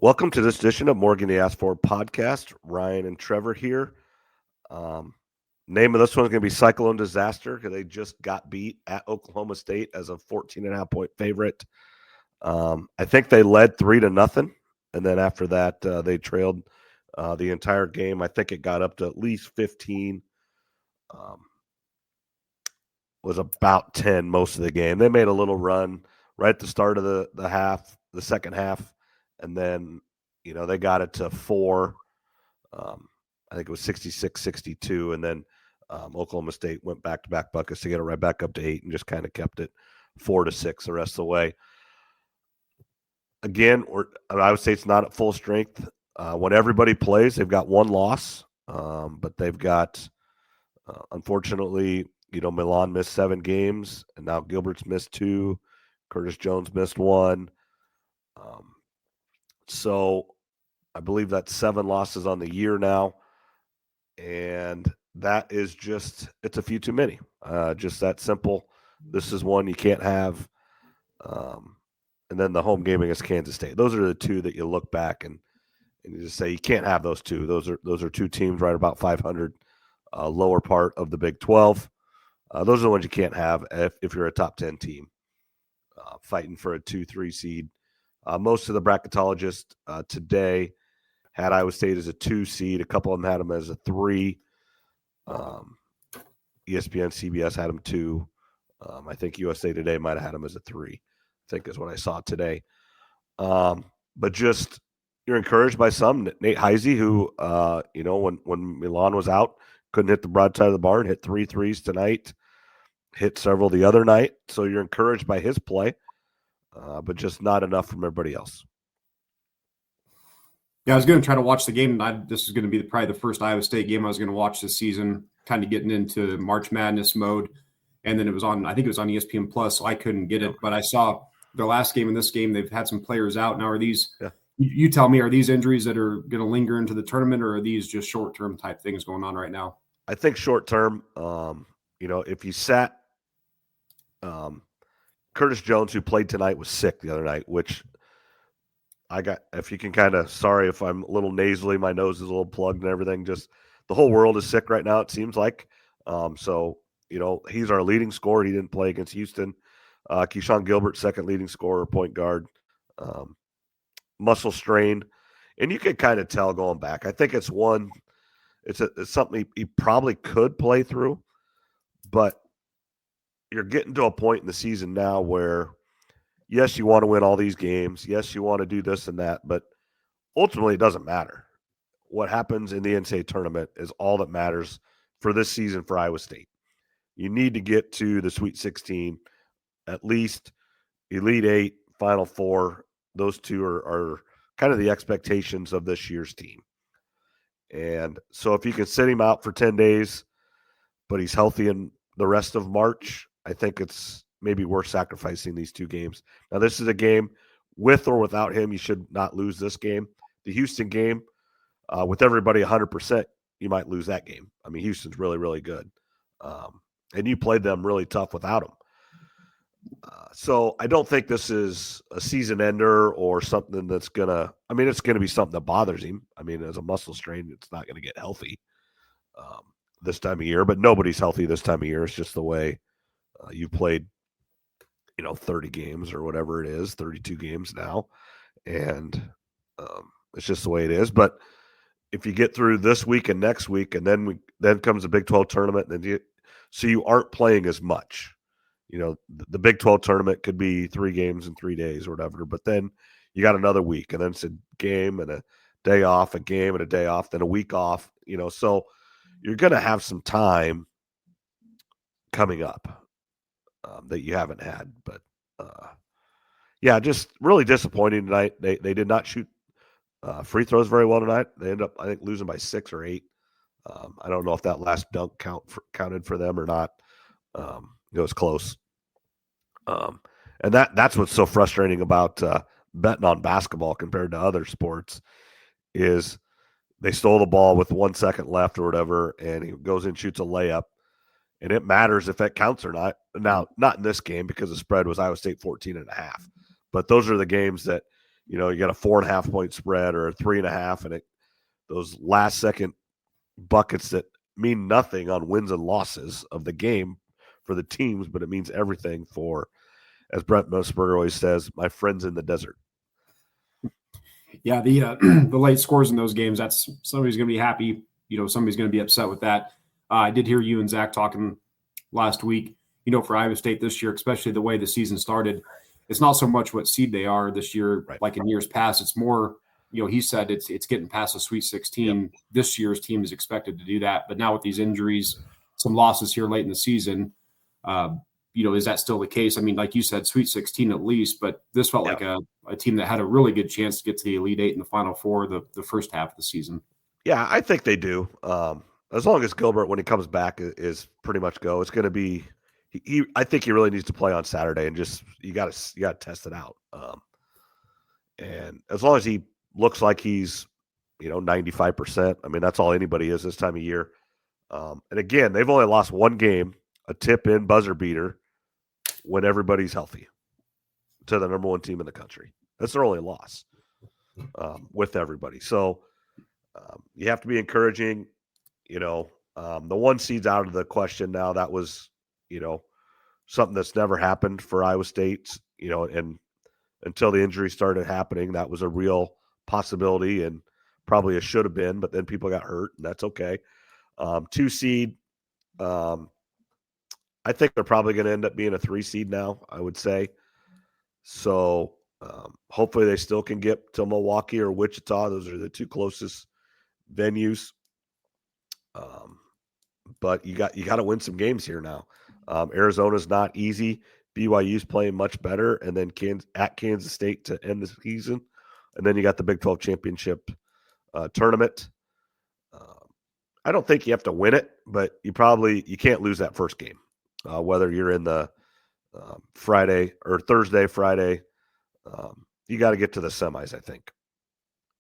Welcome to this edition of Morgan the Asked For podcast. Ryan and Trevor here. Name of this one's going to be Cyclone Disaster because they just got beat at Oklahoma State as a 14.5-point favorite. I think they led 3-0, and then after that they trailed the entire game. I think it got up to at least 15. Was about 10 most of the game. They made a little run right at the start of the second half, and then they got it to 4. I think it was 66-62, and then Oklahoma State went back-to-back buckets to get it right back up to 8 and just kind of kept it 4-6 the rest of the way. Again, I would say it's not at full strength. When everybody plays, they've got one loss, but they've got, unfortunately, Milan missed 7 games, and now Gilbert's missed 2. Curtis Jones missed 1. So I believe that's 7 losses on the year now, and that is it's a few too many. Just that simple. This is one you can't have. And then the home game against Kansas State. Those are the two that you look back and you just say you can't have those two. Those are two teams right about 500, lower part of the Big 12. Those are the ones you can't have if you're a top 10 team fighting for a 2-3 seed. Most of the bracketologists today had Iowa State as a 2 seed. A couple of them had them as a 3. ESPN, CBS had them 2. I think USA Today might have had them as a 3. I think is what I saw today. But just you're encouraged by some. Nate Heisey, who when Milan was out, couldn't hit the broadside of the barn, hit 3 threes tonight, hit several the other night. So you're encouraged by his play, but just not enough from everybody else. Yeah, I was going to try to watch the game. This is going to be probably the first Iowa State game I was going to watch this season, kind of getting into March Madness mode. And then I think it was on ESPN Plus, so I couldn't get it. But I saw the last game and this game, they've had some players out. Now, are these, you tell me, are these injuries that are going to linger into the tournament, or are these just short-term type things going on right now? I think short-term, if you sat Curtis Jones, who played tonight, was sick the other night, which if you can sorry if I'm a little nasally, my nose is a little plugged and everything. Just the whole world is sick right now, it seems like. So, he's our leading scorer. He didn't play against Houston. Keyshawn Gilbert, second leading scorer, point guard, muscle strain. And you can kind of tell going back. I think it's something he probably could play through, but you're getting to a point in the season now where, yes, you want to win all these games. Yes, you want to do this and that, but ultimately it doesn't matter. What happens in the NCAA tournament is all that matters for this season for Iowa State. You need to get to the Sweet 16, at least Elite 8, Final 4. Those two are kind of the expectations of this year's team. And so if you can sit him out for 10 days, but he's healthy in the rest of March, I think it's maybe worth sacrificing these 2 games. Now, this is a game with or without him. You should not lose this game. The Houston game, with everybody 100%, you might lose that game. I mean, Houston's really, really good. And you played them really tough without him. So I don't think this is a season ender or something that's going to – it's going to be something that bothers him. As a muscle strain, it's not going to get healthy this time of year. But nobody's healthy this time of year. It's just the way you played, 30 games or whatever it is, 32 games now. And it's just the way it is. But if you get through this week and next week, and then comes the Big 12 tournament, so you aren't playing as much. The Big 12 tournament could be 3 games in 3 days or whatever, but then you got another week, and then it's a game and a day off, a game and a day off, then a week off, so you're going to have some time coming up that you haven't had. But, just really disappointing tonight. They did not shoot free throws very well tonight. They ended up, I think, losing by 6 or 8. I don't know if that last dunk counted for them or not. It was close. And that's what's so frustrating about betting on basketball compared to other sports is they stole the ball with 1 second left or whatever, and he goes in, shoots a layup, and it matters if that counts or not. Now, not in this game because the spread was Iowa State 14.5. But those are the games that you got a 4.5 point spread or a 3.5, and those last second buckets that mean nothing on wins and losses of the game for the teams, but it means everything for, as Brent Musburger always says, my friends in the desert. Yeah, the the late scores in those games, that's somebody's going to be happy. Somebody's going to be upset with that. I did hear you and Zach talking last week. For Iowa State this year, especially the way the season started, it's not so much what seed they are this year, right, like in years past. It's more, he said it's getting past the Sweet 16. Yep. This year's team is expected to do that, but now with these injuries, some losses here late in the season, is that still the case? I mean, like you said, Sweet 16 at least, but this felt like a team that had a really good chance to get to the Elite Eight in the Final Four the first half of the season. Yeah, I think they do. As long as Gilbert, when he comes back, is pretty much go. It's going to be. I think he really needs to play on Saturday, and just you got to test it out. And as long as he looks like he's 95%, I mean that's all anybody is this time of year. And again, they've only lost one game, a tip-in buzzer beater, when everybody's healthy, to the number one team in the country. That's their only loss with everybody. So you have to be encouraging. The one seed's out of the question now. That was, something that's never happened for Iowa State, and until the injury started happening, that was a real possibility and probably a should have been, but then people got hurt, and that's okay. 2 seed, I think they're probably going to end up being a 3 seed now, I would say. So hopefully they still can get to Milwaukee or Wichita. Those are the 2 closest venues. But you got to win some games here now. Arizona's not easy. BYU's playing much better, and then at Kansas State to end the season, and then you got the Big 12 championship tournament. I don't think you have to win it, but you can't lose that first game, whether you're in the Friday or Thursday, Friday. You got to get to the semis, I think.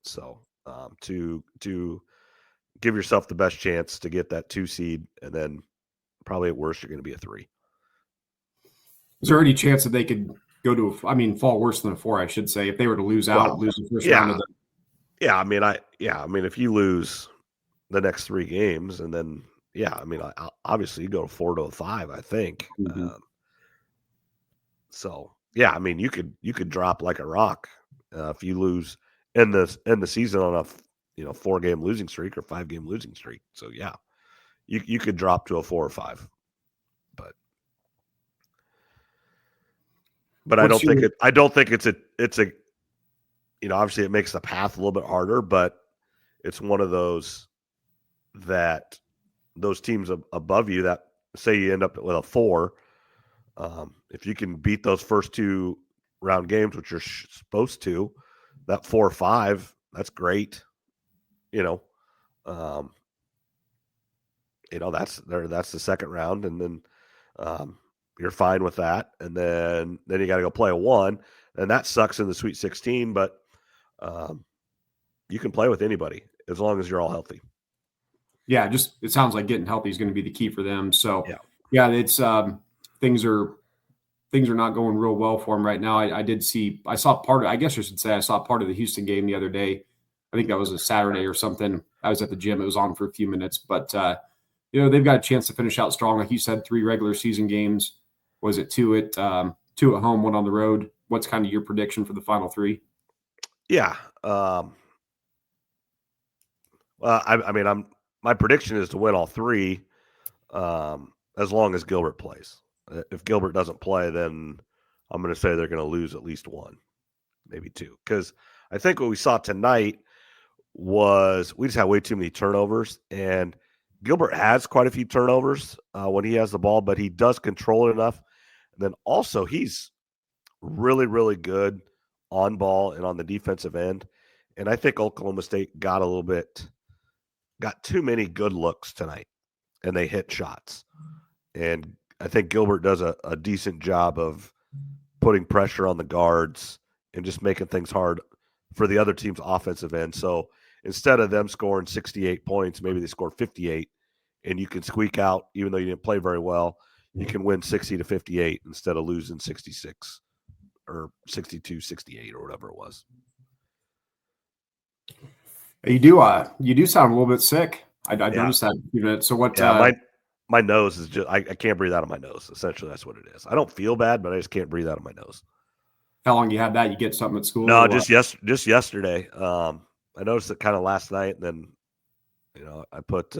So to give yourself the best chance to get that 2 seed, and then probably at worst you're going to be a 3. Is there any chance that they could go to fall worse than a 4, I should say, if they were to lose the first round of the? Yeah, I mean, if you lose the next 3 games, and then obviously you go 4 to a 5, I think. Mm-hmm. So yeah, I mean, you could drop like a rock if you lose in the season on a 4-game losing streak or 5-game losing streak. So yeah, you could drop to a 4 or 5, but I don't think it's a obviously it makes the path a little bit harder, but it's one of those that those teams above you that say you end up with a 4, if you can beat those first 2 round games, which you're supposed to, that 4 or 5, that's great. That's the second round, and then you're fine with that, and then you got to go play a 1, and that sucks in the Sweet 16, but you can play with anybody as long as you're all healthy. Yeah, it sounds like getting healthy is going to be the key for them. So yeah, it's things are not going real well for them right now. I saw part of the Houston game the other day. I think that was a Saturday or something. I was at the gym. It was on for a few minutes, but they've got a chance to finish out strong. Like you said, 3 regular season games. Was it 2 at home, 1 on the road? What's kind of your prediction for the final 3? Yeah. Well, my prediction is to win all 3, as long as Gilbert plays. If Gilbert doesn't play, then I'm going to say they're going to lose at least 1, maybe 2. Because I think what we saw tonight was we just had way too many turnovers, and Gilbert has quite a few turnovers when he has the ball, but he does control it enough. And then also he's really, really good on ball and on the defensive end. And I think Oklahoma State got too many good looks tonight, and they hit shots. And I think Gilbert does a decent job of putting pressure on the guards and just making things hard for the other team's offensive end. So instead of them scoring 68 points, maybe they score 58, and you can squeak out, even though you didn't play very well, you can win 60 to 58 instead of losing 66 or 62, 68 or whatever it was. You do sound a little bit sick. I Yeah, noticed that in a few minutes. So what? yeah. My nose is just I can't breathe out of my nose. Essentially, that's what it is. I don't feel bad, but I just can't breathe out of my nose. How long you had that? You get something at school No, or what? just yesterday. I noticed it kind of last night, and then I put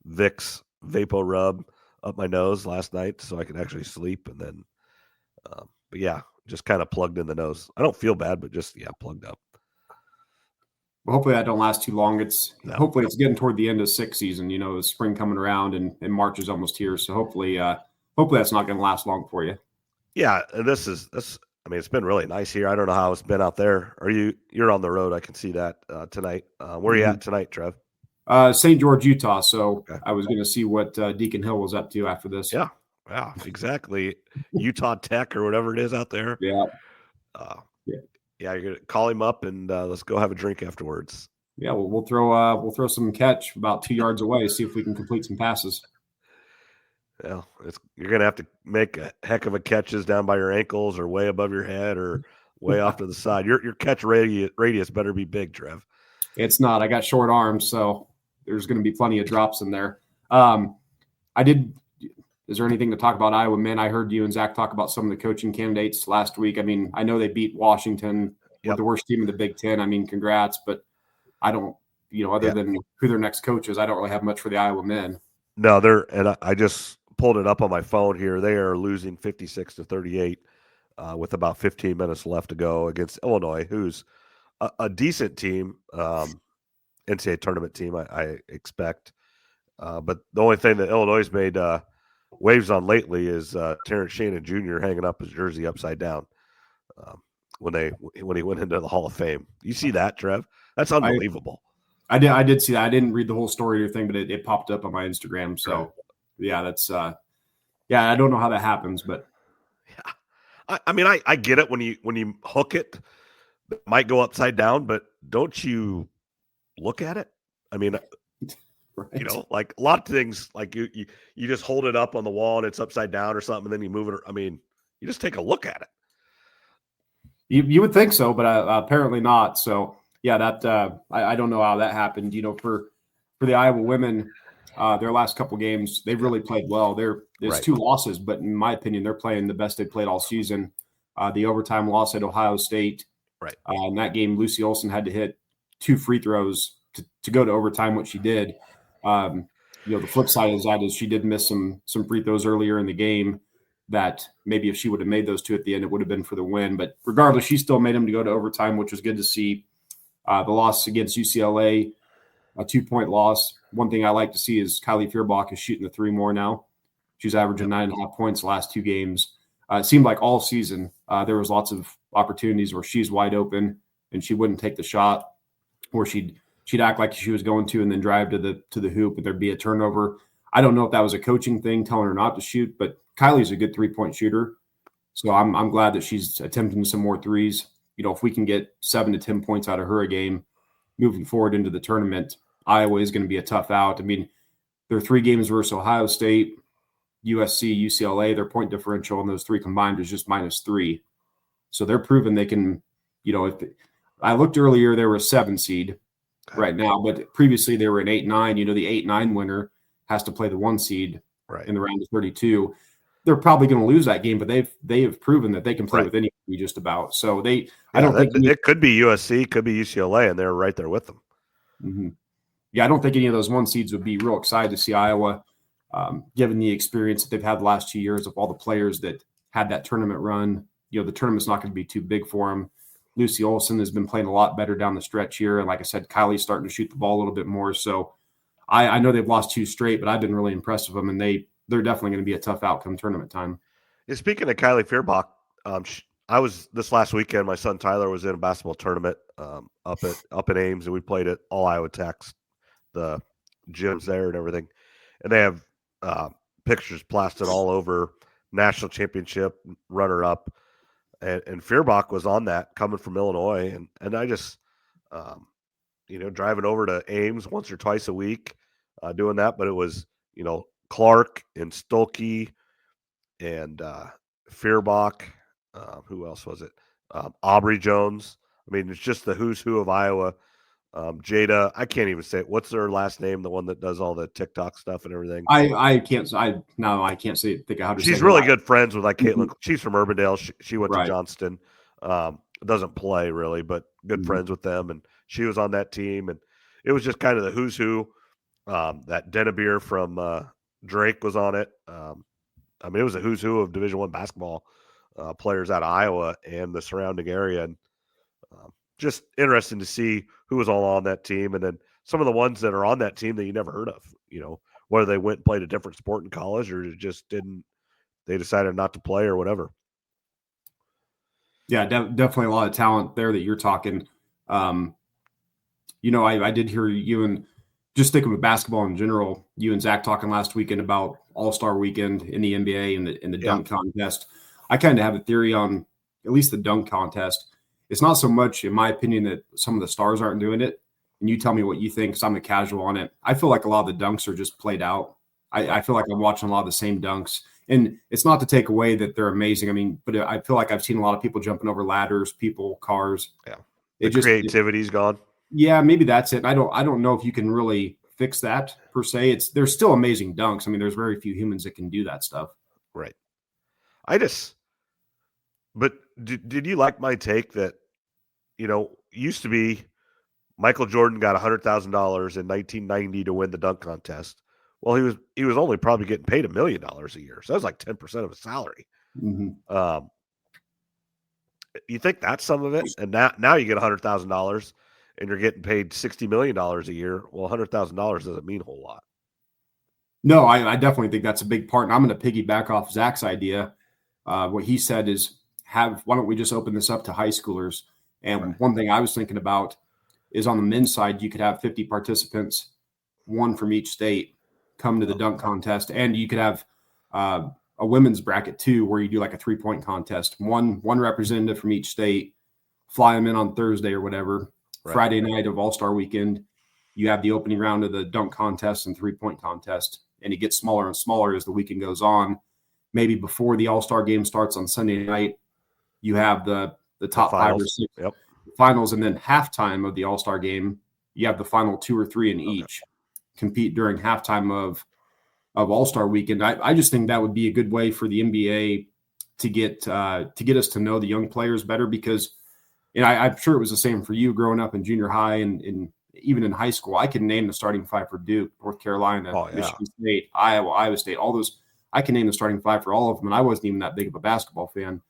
Vicks Vapo Rub up my nose last night so I could actually sleep, and then but yeah, just kind of plugged in the nose. I don't feel bad, but just plugged up. Well, hopefully that don't last too long. No. Hopefully it's getting toward the end of sixth season. The spring coming around and March is almost here. So hopefully that's not going to last long for you. Yeah, and this. I mean, it's been really nice here. I don't know how it's been out there. You're on the road? I can see that tonight. Where are you at tonight, Trev? St. George, Utah. So Okay. I was going to see what Deacon Hill was up to after this. Yeah, exactly. Utah Tech or whatever it is out there. Yeah. Uh, Yeah. yeah, you're gonna call him up and let's go have a drink afterwards. Yeah. Well, we'll throw some catch about 2 yards away. See if we can complete some passes. Yeah, you're gonna have to make a heck of a catches down by your ankles or way above your head or way off to the side. Your catch radius better be big, Trev. It's not. I got short arms, so there's going to be plenty of drops in there. I did. Is there anything to talk about Iowa men? I heard you and Zach talk about some of the coaching candidates last week. I mean, I know they beat Washington with the worst team in the Big Ten. I mean, congrats, but I don't, other than who their next coach is, I don't really have much for the Iowa men. No, I just pulled it up on my phone here. They are losing 56-38 with about 15 minutes left to go against Illinois, who's a decent team, NCAA tournament team, I expect. But the only thing that Illinois has made waves on lately is Terrence Shannon Jr. hanging up his jersey upside down when he went into the Hall of Fame. You see that, Trev? That's unbelievable. I did see that. I didn't read the whole story or thing, but it popped up on my Instagram. So right. Yeah, that's I don't know how that happens, but yeah. I mean, I get it when you hook it might go upside down, but don't you look at it? I mean, right. Like a lot of things, like you just hold it up on the wall and it's upside down or something, and then you move it. I mean, you just take a look at it. You would think so, but apparently not. So yeah, that I don't know how that happened. For the Iowa women, their last couple games, they've really played well. There's right. 2 losses, but in my opinion, they're playing the best they've played all season. The overtime loss at Ohio State. Right. In that game, Lucy Olson had to hit 2 free throws to go to overtime, which she did. The flip side of that is she did miss some free throws earlier in the game that maybe if she would have made those 2 at the end, it would have been for the win. But regardless, she still made them to go to overtime, which was good to see. The loss against UCLA, a 2-point loss. One thing I like to see is Kylie Feuerbach is shooting the 3 more now. She's averaging 9.5 points the last 2 games. It seemed like all season there was lots of opportunities where she's wide open and she wouldn't take the shot, or she'd act like she was going to and then drive to the hoop and there'd be a turnover. I don't know if that was a coaching thing telling her not to shoot, but Kylie's a good 3-point shooter. So I'm glad that she's attempting some more threes. If we can get 7 to 10 points out of her a game moving forward into the tournament, Iowa is going to be a tough out. I mean, there are 3 games versus Ohio State, USC, UCLA. Their point differential in those 3 combined is just -3. So they're proving they can, if I looked earlier, they were a 7 seed right now, but previously they were an 8-9. The 8-9 winner has to play the 1 seed in the round of 32. They're probably going to lose that game, but they have proven that they can play with anybody just about. So I don't think it could be USC, could be UCLA, and they're right there with them. Mm-hmm. Yeah, I don't think any of those 1 seeds would be real excited to see Iowa, given the experience that they've had the last 2 years of all the players that had that tournament run. The tournament's not going to be too big for them. Lucy Olson has been playing a lot better down the stretch here. And like I said, Kylie's starting to shoot the ball a little bit more. So I know they've lost 2 straight, but I've been really impressed with them. And they're definitely going to be a tough outcome tournament time. And speaking of Kylie Feuerbach, I was this last weekend. My son Tyler was in a basketball tournament up in Ames, and we played at all Iowa Techs, the gyms there and everything. And they have pictures plastered all over. National championship runner up, and Feuerbach was on that coming from Illinois, and I just driving over to Ames once or twice a week doing that, but it was Clark and Stolke and Feuerbach. Who else was it? Aubrey Jones. I mean, it's just the who's who of Iowa Jada, I can't even say it. What's her last name? The one that does all the TikTok stuff and everything. I can't say think of how to say She's her really last. good friends with like Caitlin. Mhm. She's from Urbandale. She went to Right. Johnston. Doesn't play really, but good Mhm. friends with them. And she was on that team. And it was just kind of the who's who. That Dennebeer from Drake was on it. I mean, it was a who's who of Division I basketball players out of Iowa and the surrounding area. And just interesting to see who was all on that team. And then some of the ones that are on that team that you never heard of, whether they went and played a different sport in college or just didn't, they decided not to play or whatever. Yeah, definitely a lot of talent there that you're talking. I did hear you and just thinking of basketball in general, you and Zach talking last weekend about All-Star Weekend in the NBA and the Yeah. dunk contest. I kind of have a theory on at least the dunk contest. It's not so much, in my opinion, that some of the stars aren't doing it. And you tell me what you think, because I'm a casual on it. I feel like a lot of the dunks are just played out. I feel like I'm watching a lot of the same dunks. And it's not to take away that they're amazing. I mean, but I feel like I've seen a lot of people jumping over ladders, cars. Yeah. It The just creativity's gone. yeah, maybe that's it. I don't know if you can really fix that per se. There's still amazing dunks. I mean, there's very few humans that can do that stuff. Right. But did you like my take that, used to be Michael Jordan got $100,000 in 1990 to win the dunk contest. Well, he was only probably getting paid $1 million a year. So that was like 10% of his salary. Mm-hmm. You think that's some of it? And now you get $100,000 and you're getting paid $60 million a year. Well, $100,000 doesn't mean a whole lot. No, I definitely think that's a big part. And I'm going to piggyback off Zach's idea. What he said is, why don't we just open this up to high schoolers? And Right. one thing I was thinking about is on the men's side, you could have 50 participants, one from each state, come to the dunk contest, and you could have a women's bracket too, where you do like a 3-point contest. One representative from each state, fly them in on Thursday or whatever. Right. Friday night of All-Star Weekend, you have the opening round of the dunk contest and 3-point contest, and it gets smaller and smaller as the weekend goes on. Maybe before the All-Star game starts on Sunday night, you have the top 5 or 6 finals, and then halftime of the All-Star game, you have the final 2 or 3 in each compete during halftime of All-Star Weekend. I just think that would be a good way for the NBA to get us to know the young players better, because I'm sure it was the same for you growing up in junior high and even in high school. I can name the starting 5 for Duke, North Carolina, Michigan State, Iowa State, all those. I can name the starting 5 for all of them, and I wasn't even that big of a basketball fan.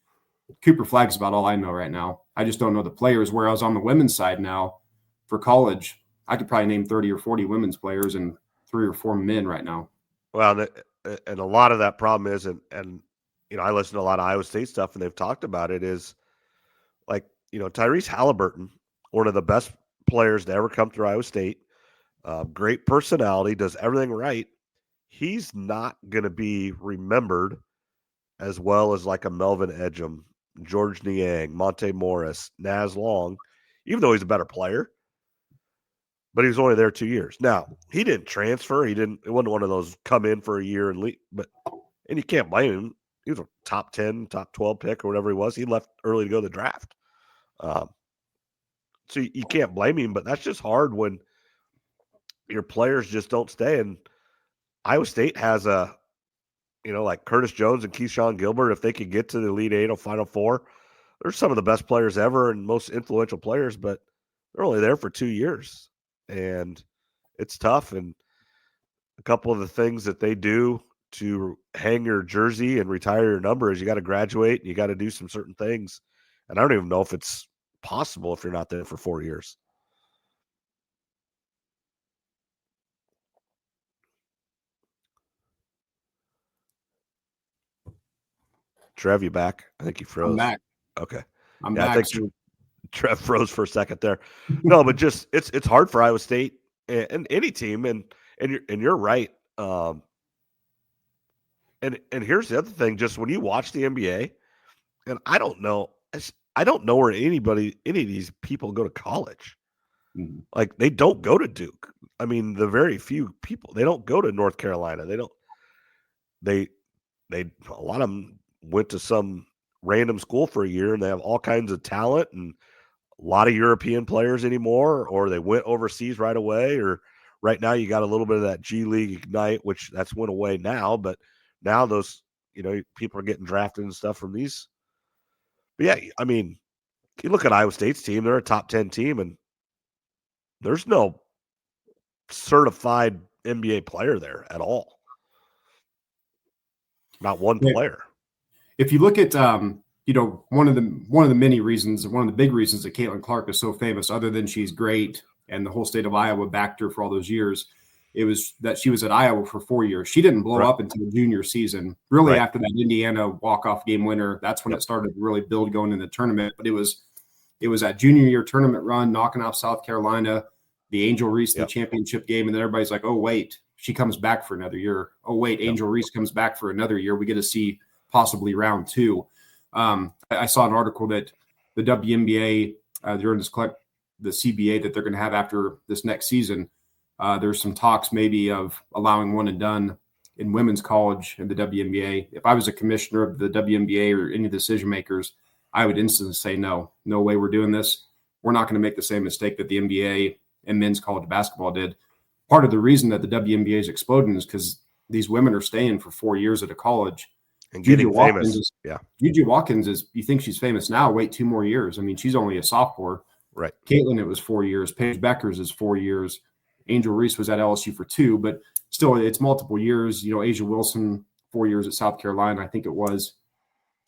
Cooper Flagg's about all I know right now. I just don't know the players. Whereas on the women's side now, for college, I could probably name 30 or 40 women's players and 3 or 4 men right now. Well, and a lot of that problem is, and I listen to a lot of Iowa State stuff, and they've talked about it, is like, Tyrese Halliburton, one of the best players to ever come through Iowa State, great personality, does everything right. He's not going to be remembered as well as like a Melvin Edgem, George Niang, Monte Morris, Naz Long, even though he's a better player. But he was only there 2 years. Now, he didn't transfer. It wasn't one of those come in for a year and leave. And you can't blame him. He was a top 10, top 12 pick or whatever he was. He left early to go to the draft. So you can't blame him, but that's just hard when your players just don't stay. And Iowa State has like Curtis Jones and Keyshawn Gilbert, if they could get to the Elite Eight or Final Four, they're some of the best players ever and most influential players, but they're only there for 2 years. And it's tough. And a couple of the things that they do to hang your jersey and retire your number is you got to graduate and you got to do some certain things. And I don't even know if it's possible if you're not there for 4 years. Trev, you back? I think you froze. I'm back. Okay. I'm back. I think Trev froze for a second there. No, but just it's hard for Iowa State and any team, and you're right. And here's the other thing: just when you watch the NBA, and I don't know where any of these people go to college. Mm-hmm. Like they don't go to Duke. I mean, the very few people, they don't go to North Carolina. They don't. They a lot of them went to some random school for a year, and they have all kinds of talent and lot of European players anymore, or they went overseas right away, or right now you got a little bit of that G League Ignite, which that's went away now, but now those, people are getting drafted and stuff from these. But yeah, I mean, you look at Iowa State's team, they're a top 10 team, and there's no certified NBA player there at all. Not one player. If you look at one of the many reasons, one of the big reasons that Caitlin Clark is so famous, other than she's great and the whole state of Iowa backed her for all those years, it was that she was at Iowa for 4 years. She didn't blow up until junior season. Really, after that Indiana walk-off game winner, that's when it started to really build going in the tournament. But it was that junior year tournament run, knocking off South Carolina, the Angel Reese in the championship game, and then everybody's like, oh, wait, she comes back for another year. Oh, wait, Angel Reese comes back for another year. We get to see possibly round 2. I saw an article that the WNBA, during the CBA that they're going to have after this next season, there's some talks maybe of allowing one and done in women's college in the WNBA. If I was a commissioner of the WNBA or any decision makers, I would instantly say, no way we're doing this. We're not going to make the same mistake that the NBA and men's college basketball did. Part of the reason that the WNBA is exploding is because these women are staying for 4 years at a college. And getting famous. Gigi Watkins is, you think she's famous now, wait 2 more years. I mean, she's only a sophomore. Right. Caitlin, it was 4 years. Paige Beckers is 4 years. Angel Reese was at LSU for 2, but still it's multiple years. Asia Wilson, 4 years at South Carolina, I think it was,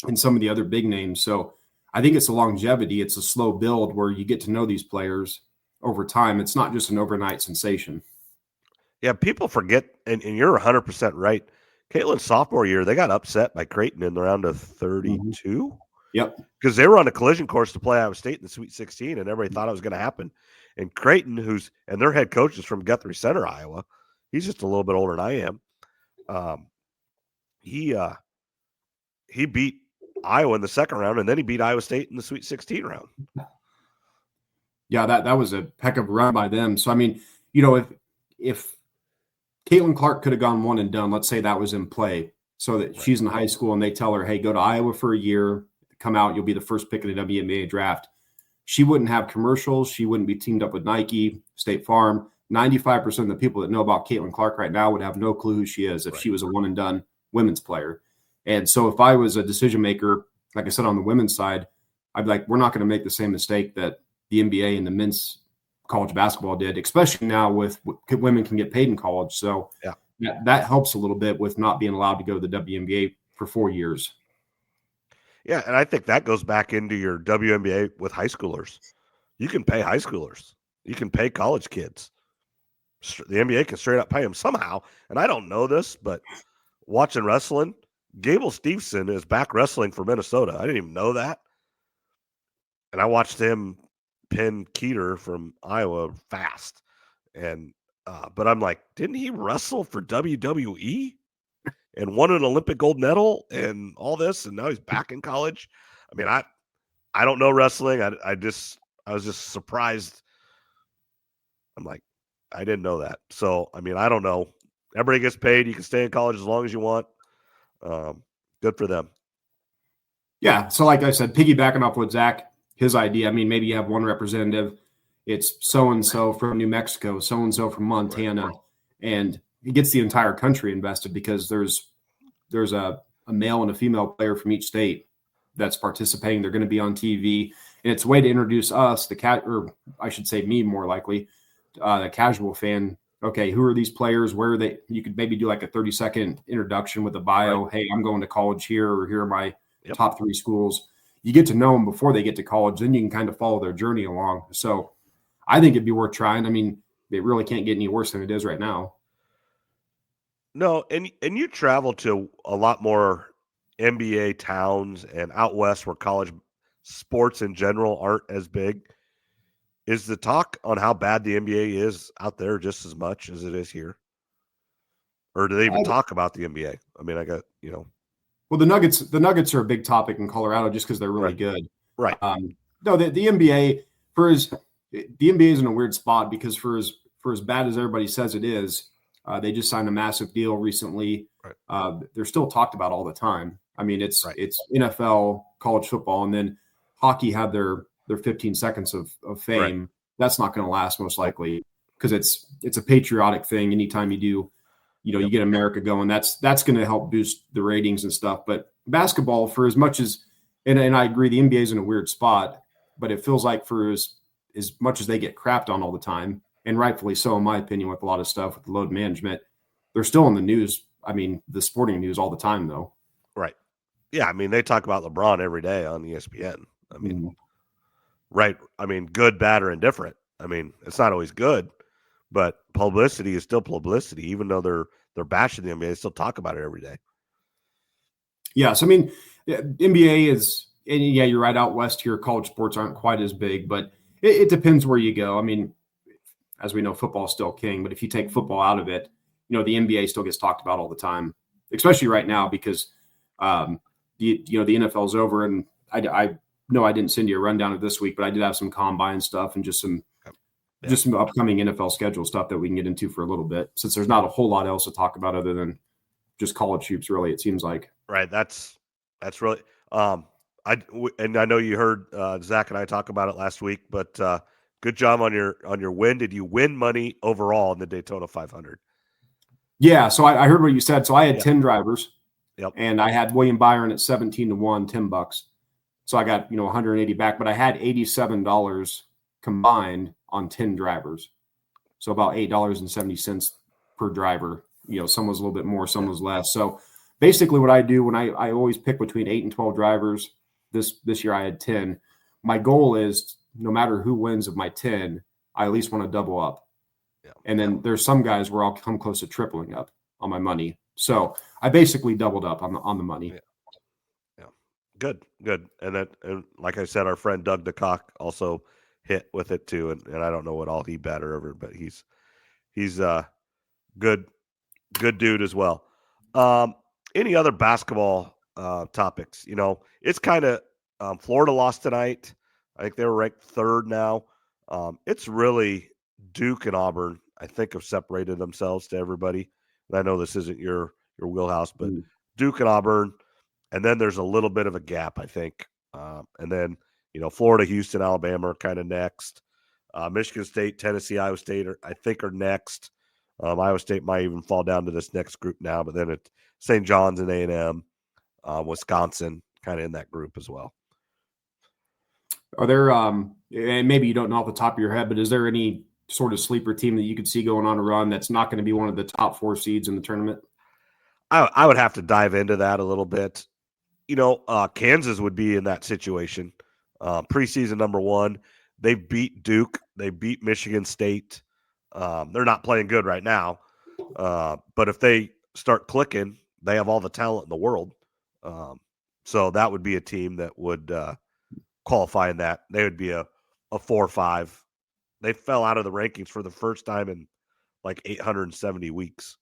and some of the other big names. So I think it's a longevity. It's a slow build where you get to know these players over time. It's not just an overnight sensation. Yeah, people forget, and you're 100% right. Caitlin's sophomore year, they got upset by Creighton in the round of 32. Mm-hmm. Yep. Because they were on a collision course to play Iowa State in the Sweet 16, and everybody thought it was going to happen. And Creighton, and their head coach is from Guthrie Center, Iowa. He's just a little bit older than I am. He beat Iowa in the second round, and then he beat Iowa State in the Sweet 16 round. Yeah, that was a heck of a run by them. So, I mean, if Caitlin Clark could have gone one and done, let's say that was in play, so that she's in high school and they tell her, hey, go to Iowa for a year, come out, you'll be the first pick in the WNBA draft. She wouldn't have commercials. She wouldn't be teamed up with Nike, State Farm. 95% of the people that know about Caitlin Clark right now would have no clue who she is if she was a one and done women's player. And so if I was a decision maker, like I said, on the women's side, I'd be like, we're not going to make the same mistake that the NBA and the men's college basketball did, especially now with women can get paid in college. So that helps a little bit with not being allowed to go to the WNBA for 4 years. Yeah, and I think that goes back into your WNBA with high schoolers. You can pay high schoolers. You can pay college kids. The NBA can straight up pay them somehow. And I don't know this, but watching wrestling, Gable Steveson is back wrestling for Minnesota. I didn't even know that. And I watched him pin Keeter from Iowa fast. And but I'm like, didn't he wrestle for WWE and won an Olympic gold medal and all this? And now he's back in college. I mean, I don't know wrestling. I was just surprised. I'm like, I didn't know that. So, I mean, I don't know. Everybody gets paid. You can stay in college as long as you want. Good for them. Yeah. So like I said, piggybacking off what Zach, his idea, I mean, maybe you have one representative. It's so-and-so from New Mexico, so-and-so from Montana, and it gets the entire country invested because there's a male and a female player from each state that's participating. They're going to be on TV, and it's a way to introduce us, or I should say me more likely, the casual fan. Okay, who are these players? Where are they? You could maybe do like a 30-second introduction with a bio. Right. Hey, I'm going to college here, or here are my top 3 schools. You get to know them before they get to college. Then you can kind of follow their journey along. So I think it'd be worth trying. I mean, it really can't get any worse than it is right now. No, and you travel to a lot more NBA towns and out west where college sports in general aren't as big. Is the talk on how bad the NBA is out there just as much as it is here? Or do they even talk about the NBA? I mean, Well, the Nuggets are a big topic in Colorado just because they're really good. Right. No, the NBA the NBA is in a weird spot because for as bad as everybody says it is, they just signed a massive deal recently. Right. They're still talked about all the time. I mean, it's NFL, college football, and then hockey had their their 15 seconds of fame. Right. That's not going to last most likely, because it's a patriotic thing. Anytime you do, you get America going, that's going to help boost the ratings and stuff. But basketball, for as much as, and I agree, the NBA is in a weird spot, but it feels like for as much as they get crapped on all the time, and rightfully so, in my opinion, with a lot of stuff with the load management, they're still in the news. I mean, the sporting news all the time, though. Right. Yeah. I mean, they talk about LeBron every day on ESPN. I mean, right. I mean, good, bad, or indifferent. I mean, it's not always good, but publicity is still publicity. Even though they're bashing the NBA, they still talk about it every day. Yes. I mean, NBA is, and yeah, you're right, out west here, college sports aren't quite as big, but it depends where you go. I mean, as we know, football is still king, but if you take football out of it, the NBA still gets talked about all the time, especially right now, because the NFL is over. And I know I didn't send you a rundown of this week, but I did have some combine stuff and just some upcoming NFL schedule stuff that we can get into for a little bit, since there's not a whole lot else to talk about other than just college hoops, really, it seems like. Right. That's really I know you heard Zach and I talk about it last week, but good job on your win. Did you win money overall in the Daytona 500? Yeah, so I heard what you said. So I had 10 drivers. Yep. And I had William Byron at 17-1, $10. So I got 180 back, but I had $87 combined on 10 drivers. So about $8.70 per driver. Some was a little bit more, some was less. So basically what I do when I always pick between 8 and 12 drivers. This year I had 10. My goal is, no matter who wins of my 10, I at least want to double up. Yeah. And then there's some guys where I'll come close to tripling up on my money. So I basically doubled up on the money. Yeah. Good. And like I said, our friend Doug DeCock also hit with it too. And I don't know what all he bet or ever, but he's good dude as well. Any other basketball topics? It's kind of Florida lost tonight. I think they were ranked third now. It's really Duke and Auburn, I think, have separated themselves to everybody. And I know this isn't your wheelhouse, but Duke and Auburn, and then there's a little bit of a gap, I think. And then, Florida, Houston, Alabama are kind of next. Michigan State, Tennessee, Iowa State, I think, are next. Iowa State might even fall down to this next group now, but then it's St. John's and A&M, Wisconsin, kind of in that group as well. Are there, and maybe you don't know off the top of your head, but is there any sort of sleeper team that you could see going on a run that's not going to be one of the top 4 seeds in the tournament? I would have to dive into that a little bit. Kansas would be in that situation. Preseason number 1, they beat Duke, they beat Michigan State. They're not playing good right now, but if they start clicking, they have all the talent in the world. So that would be a team that would qualify in that. They would be a 4 or 5. They fell out of the rankings for the first time in like 870 weeks.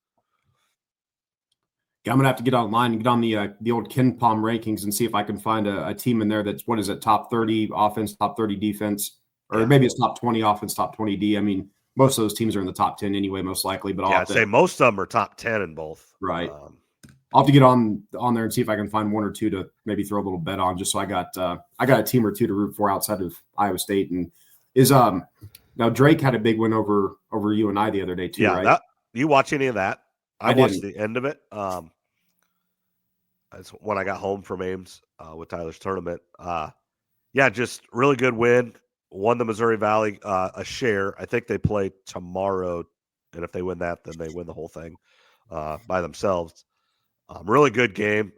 Yeah, I'm gonna have to get online and get on the old KenPom rankings and see if I can find a team in there that's, what is it, top 30 offense, top 30 defense, or maybe it's top 20 offense, top 20 D. I mean, most of those teams are in the top 10 anyway, most likely. But I'd say most of them are top 10 in both. Right. I'll have to get on there and see if I can find 1 or 2 to maybe throw a little bet on, just so I got a team or 2 to root for outside of Iowa State. And now Drake had a big win over you and I the other day too, right? You watch any of that? I watched the end of it. That's when I got home from Ames with Tyler's tournament. Just really good win. Won the Missouri Valley a share. I think they play tomorrow, and if they win that, then they win the whole thing by themselves. Really good game.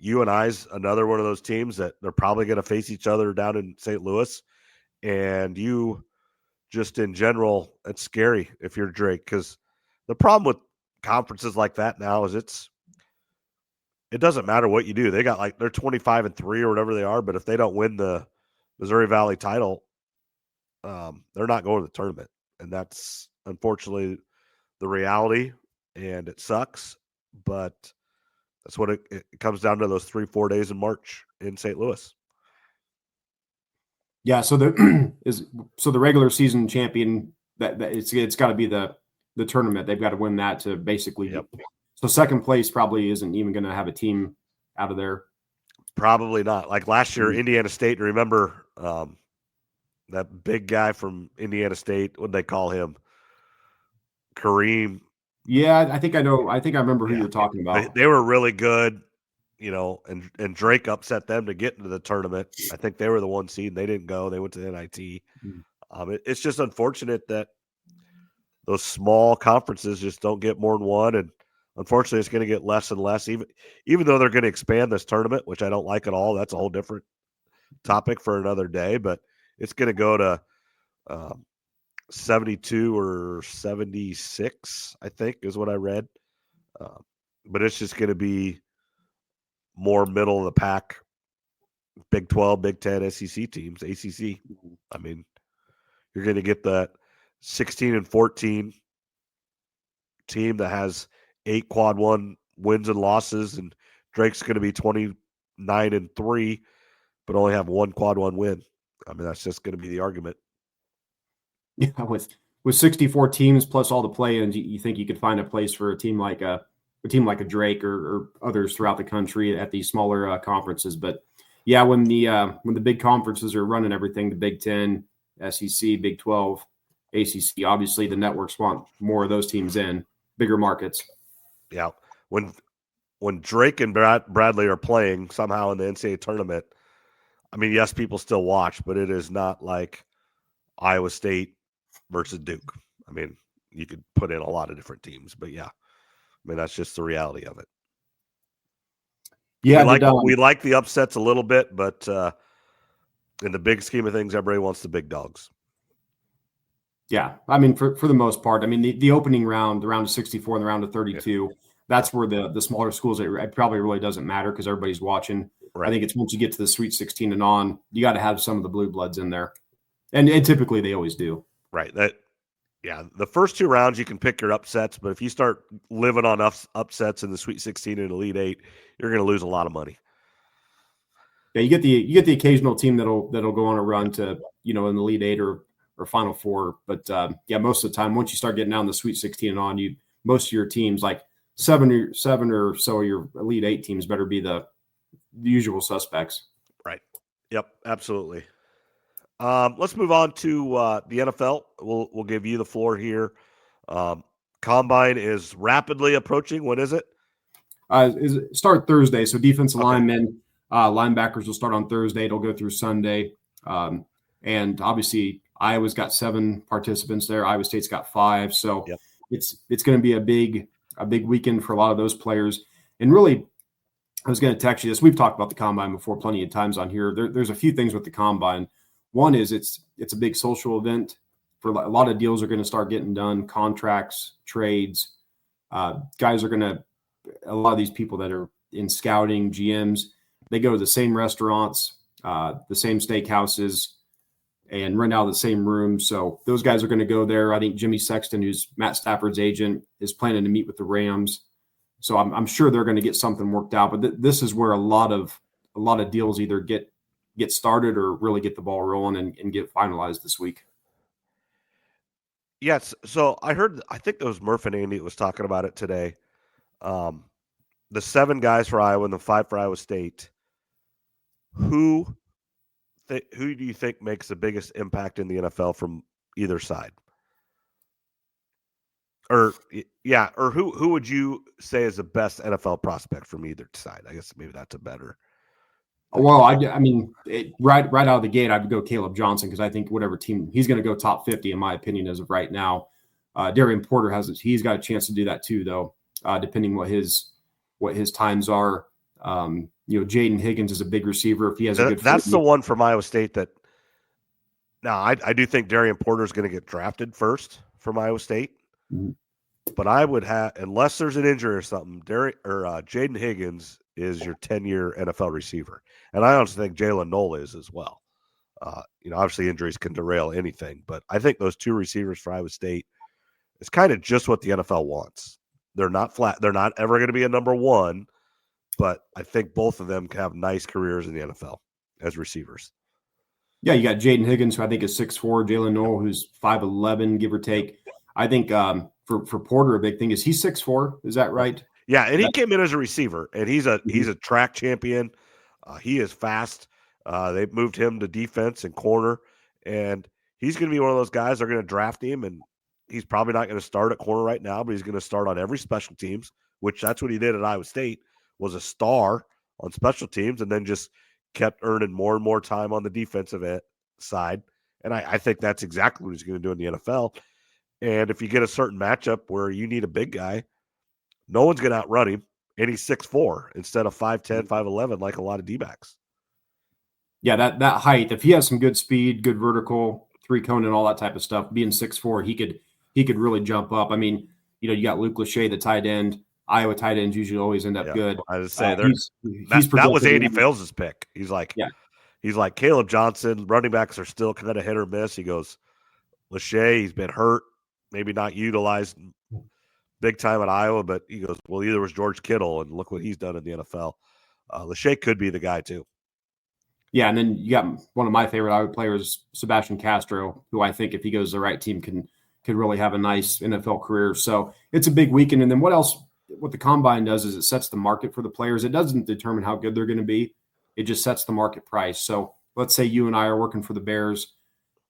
UNI's another one of those teams that they're probably going to face each other down in St. Louis. And you just in general, it's scary if you're Drake, because the problem with conferences like that now is it doesn't matter what you do. They got they're 25-3 or whatever they are, but if they don't win the Missouri Valley title, they're not going to the tournament. And that's unfortunately the reality, and it sucks, but that's what it comes down to, those 3-4 days in March in St. Louis. Yeah, so the regular season champion, that it's got to be the tournament. They've got to win that to basically. Yep. So second place probably isn't even going to have a team out of there. Probably not. Like last year, Indiana State. Remember, that big guy from Indiana State. What they call him? Kareem. Yeah, I think I know. I think I remember who Yeah, you're talking about. they were really good, and Drake upset them to get into the tournament. I think they were the 1 seed. They didn't go. They went to the NIT. It's just unfortunate that those small conferences just don't get more than one, and unfortunately, it's going to get less and less. Even though they're going to expand this tournament, which I don't like at all. That's a whole different topic for another day. But it's going to go to 72 or 76, I think, is what I read. But it's just going to be more middle of the pack, Big 12, Big 10, SEC teams, ACC. I mean, you're going to get the 16 and 14 team that has 8 quad 1 wins and losses, and Drake's going to be 29 and 3, but only have 1 quad 1 win. I mean, that's just going to be the argument. Yeah, with 64 teams plus all the play-ins, you think you could find a place for a team like a Drake or others throughout the country at these smaller conferences. But yeah, when the big conferences are running everything, the Big 10, SEC, Big 12, ACC, obviously the networks want more of those teams in bigger markets. Yeah, when Drake and Bradley are playing somehow in the NCAA tournament, I mean, yes, people still watch, but it is not like Iowa State versus Duke. I mean, you could put in a lot of different teams, but yeah, I mean, that's just the reality of it. Yeah, we like the upsets a little bit, but in the big scheme of things, everybody wants the big dogs. Yeah, I mean, for the most part, I mean, the opening round, the round of 64 and the round of 32, that's where the smaller schools, it probably really doesn't matter because everybody's watching. Right. I think it's once you get to the Sweet 16 and on, you got to have some of the blue bloods in there. And typically they always do. Right. The first 2 rounds you can pick your upsets, but if you start living on upsets in the Sweet 16 and Elite 8, you're going to lose a lot of money. Yeah, you get the occasional team that'll go on a run to, in the Elite 8 or Final Four, but most of the time once you start getting down the Sweet 16 and on, most of your teams, like seven or so of your Elite 8 teams, better be the usual suspects. Right. Yep. Absolutely. Let's move on to the NFL. We'll give you the floor here. Combine is rapidly approaching. When is it? Start Thursday. So defensive linemen, linebackers will start on Thursday. It'll go through Sunday. And obviously Iowa's got 7 participants there. Iowa State's got 5. So it's going to be a big weekend for a lot of those players. And really, I was going to text you this. We've talked about the Combine before plenty of times on here. There's a few things with the Combine. One is it's a big social event. For a lot of deals are going to start getting done, contracts, trades. Guys are going to, a lot of these people that are in scouting, GMs, they go to the same restaurants, the same steakhouses, and rent out the same room. So those guys are going to go there. I think Jimmy Sexton, who's Matt Stafford's agent, is planning to meet with the Rams. So I'm sure they're going to get something worked out. But this is where a lot of deals either get started or really get the ball rolling and get finalized this week. Yes. So I think it was Murph and Andy that was talking about it today. The 7 guys for Iowa and the 5 for Iowa State. Who do you think makes the biggest impact in the NFL from either side? Or who would you say is the best NFL prospect from either side? I guess maybe that's a better. Well, I mean, right out of the gate, I'd go Caleb Johnson because I think whatever team he's going to go top 50 in my opinion as of right now. Darian Porter he's got a chance to do that too, though, depending what his times are. Jaden Higgins is a big receiver. If he has a good, that's the one from Iowa State that. Now, I do think Darian Porter is going to get drafted first from Iowa State, but I would have, unless there's an injury or something, Jaden Higgins is your 10-year NFL receiver, and I also think Jalen Noel is as well. Obviously injuries can derail anything, but I think those 2 receivers for Iowa State is kind of just what the NFL wants. They're not flat. They're not ever going to be a number 1, but I think both of them can have nice careers in the NFL as receivers. Yeah, you got Jaden Higgins, who I think is 6'4", Jalen Noel, who's 5'11", give or take. I think for Porter, a big thing is he's 6'4". Is that right? Yeah, and he came in as a receiver, and he's a track champion. He is fast. They've moved him to defense and corner, And he's going to be one of those guys that are going to draft him, and he's probably not going to start at corner right now, but he's going to start on every special teams, which that's what he did at Iowa State, was a star on special teams, and then just kept earning more and more time on the defensive side. And I think that's exactly what he's going to do in the NFL. And if you get a certain matchup where you need a big guy, no one's going to outrun him, and he's 6'4" instead of 5'10", 5'11", like a lot of D-backs. Yeah, that height, if he has some good speed, good vertical, three cone and all that type of stuff, being 6'4", he could really jump up. I mean, you got Luke Lachey, the tight end. Iowa tight ends usually always end up good. I was say that was Andy Fales' pick. He's like, Caleb Johnson. Running backs are still kind of hit or miss. He goes, Lachey, he's been hurt, maybe not utilized big time at Iowa, but he goes, well, either was George Kittle, and look what he's done in the NFL. Lachey could be the guy too. Yeah, and then you got one of my favorite Iowa players, Sebastian Castro, who I think if he goes to the right team can really have a nice NFL career. So it's a big weekend. And then what the combine does is it sets the market for the players. It doesn't determine how good they're going to be. It just sets the market price. So let's say you and I are working for the Bears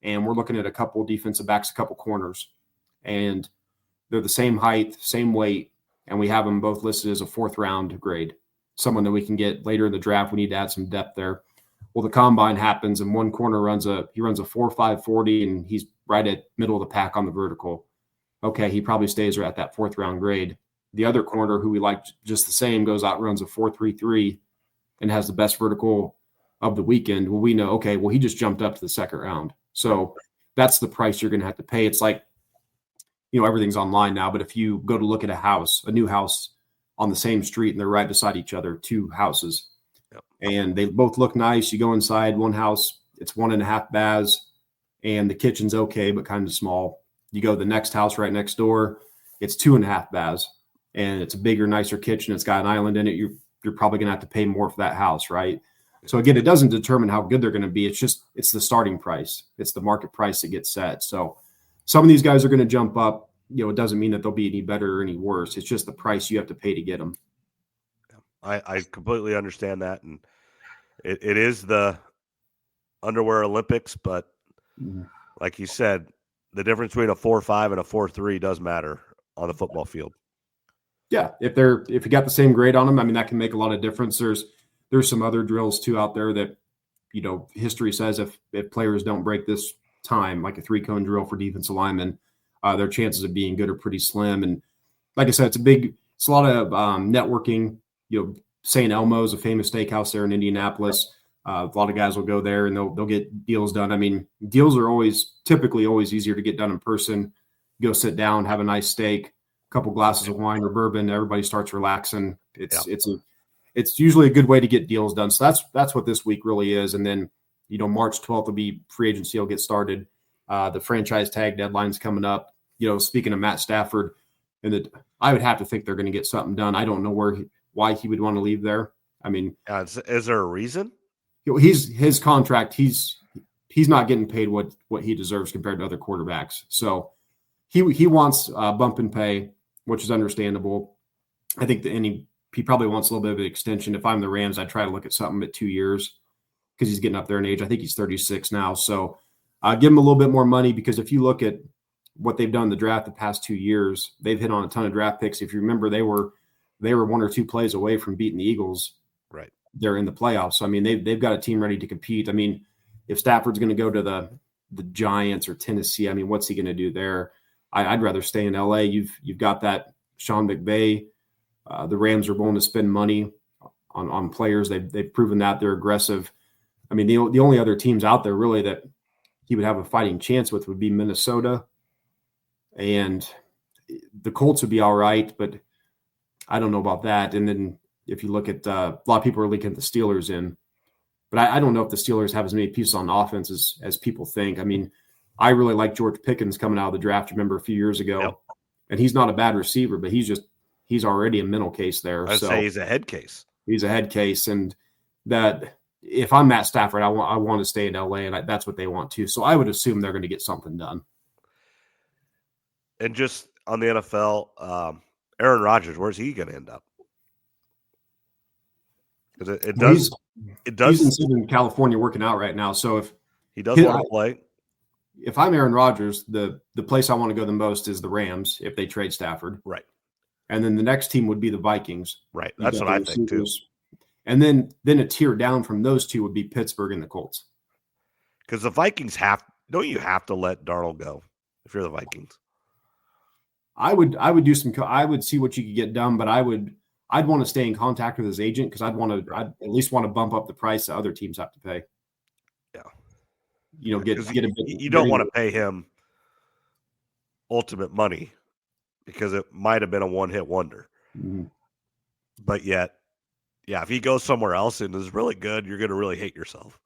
and we're looking at a couple defensive backs, a couple corners, and they're the same height, same weight, and we have them both listed as a 4th round grade, someone that we can get later in the draft. We need to add some depth there. Well, the combine happens and one corner runs a 4.5 40 and he's right at middle of the pack on the vertical. Okay, he probably stays right at that 4th round grade. The other corner, who we like just the same, goes out, runs a 4.33 and has the best vertical of the weekend. Well, we know, okay, well, he just jumped up to the 2nd round. So that's the price you're going to have to pay. It's like, everything's online now, but if you go to look at a new house on the same street and they're right beside each other, 2 houses, and they both look nice. You go inside one house, it's 1.5 baths, and the kitchen's okay, but kind of small. You go to the next house right next door, it's 2.5 baths, and it's a bigger, nicer kitchen. It's got an island in it. You're probably going to have to pay more for that house, right? So again, it doesn't determine how good they're going to be. It's the starting price. It's the market price that gets set. So some of these guys are going to jump up. It doesn't mean that they'll be any better or any worse. It's just the price you have to pay to get them. I completely understand that, and it is the underwear Olympics, but like you said, the difference between a 4.5 and a 4.3 does matter on the football field. Yeah, if you got the same grade on them, I mean, that can make a lot of difference. There's some other drills too out there that, history says if players don't break this time, like a 3-cone drill for defensive linemen, their chances of being good are pretty slim. And like I said, it's a lot of networking. St. Elmo's a famous steakhouse there in Indianapolis. A lot of guys will go there and they'll get deals done. I mean, deals are typically always easier to get done in person. Go sit down, have a nice steak, a couple glasses of wine or bourbon. Everybody starts relaxing. It's usually a good way to get deals done. So that's what this week really is. And then, March 12th will be free agency will get started. The franchise tag deadline's coming up. Speaking of Matt Stafford, I would have to think they're going to get something done. I don't know why he would want to leave there. I mean, is there a reason? His contract. He's not getting paid what he deserves compared to other quarterbacks. So he wants a bump in pay, which is understandable. I think he probably wants a little bit of an extension. If I'm the Rams, I'd try to look at something at 2 years because he's getting up there in age. I think he's 36 now. So give him a little bit more money, because if you look at what they've done in the draft the past 2 years, they've hit on a ton of draft picks. If you remember, they were 1 or 2 plays away from beating the Eagles. Right. They're in the playoffs. So, I mean, they've got a team ready to compete. I mean, if Stafford's going to go to the Giants or Tennessee, I mean, what's he going to do there? I'd rather stay in LA. You've got that Sean McVay. The Rams are willing to spend money on players. They've proven that they're aggressive. I mean, the only other teams out there really that he would have a fighting chance with would be Minnesota, and the Colts would be all right, but I don't know about that. And then if you look at a lot of people are linking the Steelers in, but I don't know if the Steelers have as many pieces on offense as people think. I mean, I really like George Pickens coming out of the draft, remember, a few years ago, and he's not a bad receiver, but he's already a mental case there. I'd say he's a head case. He's a head case, and that if I'm Matt Stafford, I want to stay in LA, and that's what they want too. So I would assume they're going to get something done. And just on the NFL, Aaron Rodgers, where's he going to end up? Because it does. He's in Southern California working out right now. So if he does want to play, if I'm Aaron Rodgers, the place I want to go the most is the Rams if they trade Stafford. Right. And then the next team would be the Vikings. Right. That's what I think too. And then a tier down from those two would be Pittsburgh and the Colts. Because the Vikings don't you have to let Darnold go if you're the Vikings? I would I would see what you could get done, but I'd want to stay in contact with his agent because I'd at least want to bump up the price that other teams have to pay. Yeah. Get a bit. You don't want to pay him ultimate money because it might have been a one-hit wonder. Mm-hmm. But yet, yeah, if he goes somewhere else and is really good, you're going to really hate yourself.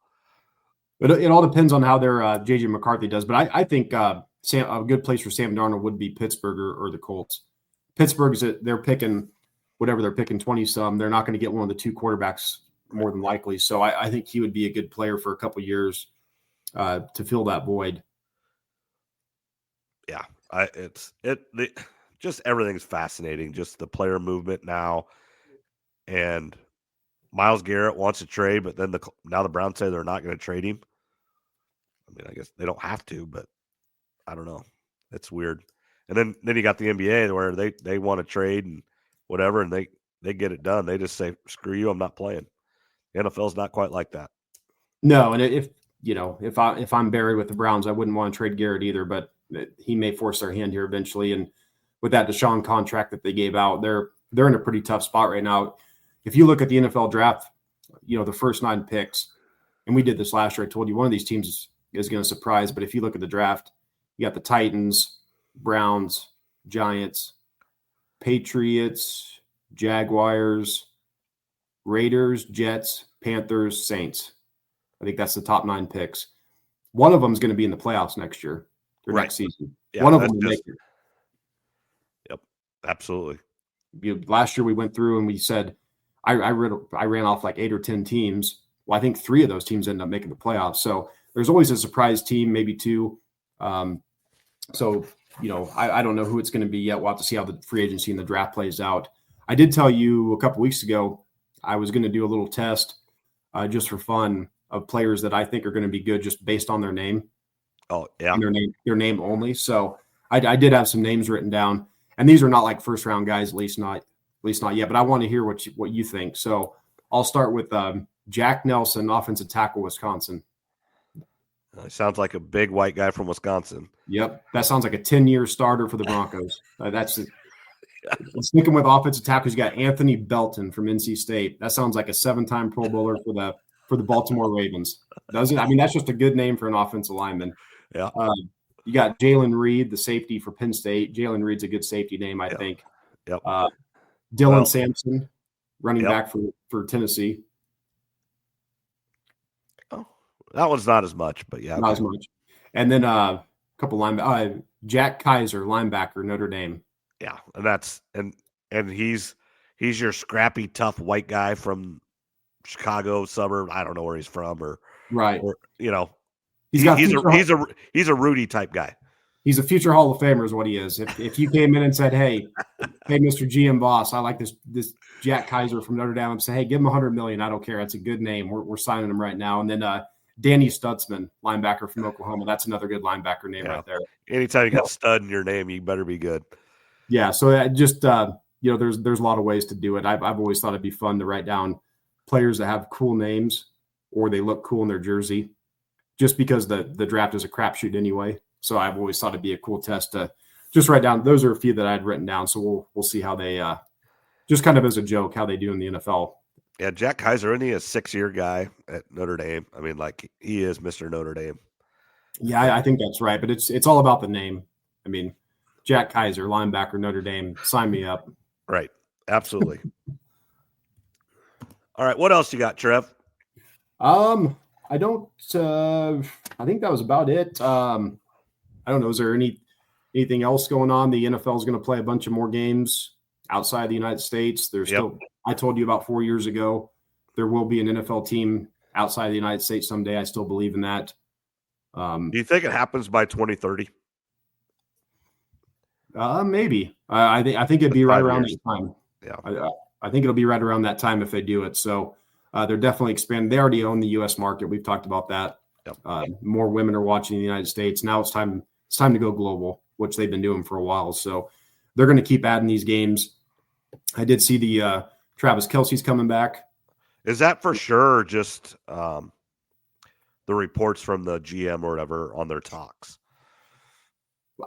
But it all depends on how their J.J. McCarthy does. But I think a good place for Sam Darnold would be Pittsburgh or the Colts. Pittsburgh's they're picking whatever they're picking 20-some. They're not going to get one of the two quarterbacks more than likely. So I think he would be a good player for a couple of years to fill that void. Yeah, just everything's fascinating. Just the player movement now, and Myles Garrett wants to trade, but then now the Browns say they're not going to trade him. I mean, I guess they don't have to, but I don't know. It's weird. And then you got the NBA where they want to trade and whatever, and they get it done. They just say, "Screw you, I'm not playing." The NFL's not quite like that. No, and if I'm buried with the Browns, I wouldn't want to trade Garrett either, but he may force their hand here eventually. And with that Deshaun contract that they gave out, they're in a pretty tough spot right now. If you look at the NFL draft, the first 9 picks, and we did this last year, I told you one of these teams is going to surprise. But if you look at the draft, you got the Titans, Browns, Giants, Patriots, Jaguars, Raiders, Jets, Panthers, Saints. I think that's the top 9 picks. One of them is going to be in the playoffs next year or next season. Yeah, one of them will make it. Yep, absolutely. Last year we went through and we said I ran off like 8 or 10 teams. Well, I think 3 of those teams ended up making the playoffs. So there's always a surprise team, maybe 2. So I don't know who it's going to be yet. We'll have to see how the free agency and the draft plays out. I did tell you a couple weeks ago I was going to do a little test just for fun of players that I think are going to be good just based on their name. Oh, yeah. Their name only. So I did have some names written down, and these are not like first round guys, at least not yet. But I want to hear what you think. So I'll start with Jack Nelson, offensive tackle, Wisconsin. Sounds like a big white guy from Wisconsin. Yep, that sounds like a 10-year starter for the Broncos. That's it. Sticking with offensive tackles, you got Anthony Belton from NC State. That sounds like a 7-time Pro Bowler for the Baltimore Ravens. Doesn't? I mean, that's just a good name for an offensive lineman. Yeah. You got Jalen Reed, the safety for Penn State. Jalen Reed's a good safety name, I think. Yep. Dylan Sampson, running back for Tennessee. Oh, that one's not as much, but yeah. Not as much. And then a couple linebackers. Jack Kaiser, linebacker, Notre Dame. Yeah, and that's and he's your scrappy, tough white guy from Chicago suburb. I don't know where he's from, or he's a Rudy type guy. He's a future Hall of Famer, is what he is. If you came in and said, "Hey, Mr. GM boss, I like this Jack Kaiser from Notre Dame," I'm saying, "Hey, give him $100 million. I don't care. That's a good name. We're signing him right now." And then Danny Stutzman, linebacker from Oklahoma. That's another good linebacker name right there. Anytime you got stud in your name, you better be good. Yeah. So just there's a lot of ways to do it. I've always thought it'd be fun to write down players that have cool names or they look cool in their jersey, just because the draft is a crapshoot anyway. So I've always thought it'd be a cool test to just write down. Those are a few that I'd written down. So we'll see how they just kind of as a joke how they do in the NFL. Yeah, Jack Kaiser, isn't he a 6-year guy at Notre Dame? I mean, like he is Mr. Notre Dame. Yeah, I think that's right. But it's all about the name. I mean, Jack Kaiser, linebacker, Notre Dame. Sign me up. Right. Absolutely. All right. What else you got, Trev? I don't. I think that was about it. I don't know. Is there anything else going on? The NFL is going to play a bunch of more games outside the United States. There's still. I told you about 4 years ago. There will be an NFL team outside the United States someday. I still believe in that. Do you think it happens by 2030? Maybe. I think it'd be right around that time. Yeah. I think it'll be right around that time if they do it. So they're definitely expanding. They already own the U.S. market. We've talked about that. More women are watching the United States. Now it's time to go global, which they've been doing for a while. So they're going to keep adding these games. I did see the Travis Kelce's coming back. Is that for sure? Or just the reports from the GM or whatever on their talks.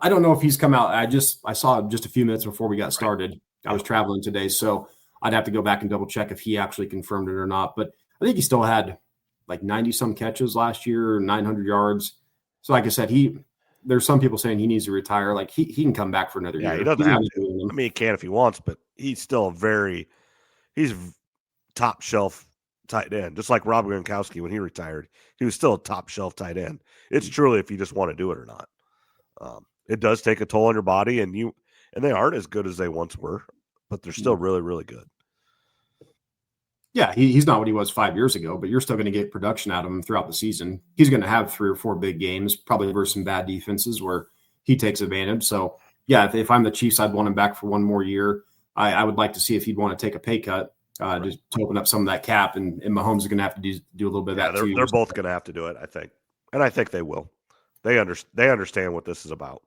I don't know if he's come out. I saw him just a few minutes before we got started. I was traveling today, so I'd have to go back and double check if he actually confirmed it or not. But I think he still had like 90 some catches last year, 900 yards. So like I said, there's some people saying he needs to retire. Like he can come back for another year. He doesn't have to. I mean, he can if he wants, but he's still he's top shelf tight end. Just like Rob Gronkowski when he retired, he was still a top shelf tight end. It's truly if you just want to do it or not. It does take a toll on your body, and they aren't as good as they once were, but they're still really, really good. Yeah, he's not what he was 5 years ago, but you're still going to get production out of him throughout the season. He's going to have 3 or 4 big games, probably versus some bad defenses where he takes advantage. So, yeah, if I'm the Chiefs, I'd want him back for one more year. I would like to see if he'd want to take a pay cut just to open up some of that cap, and Mahomes is going to have to do a little bit of that too. They're both going to have to do it, I think, and I think they will. They understand what this is about.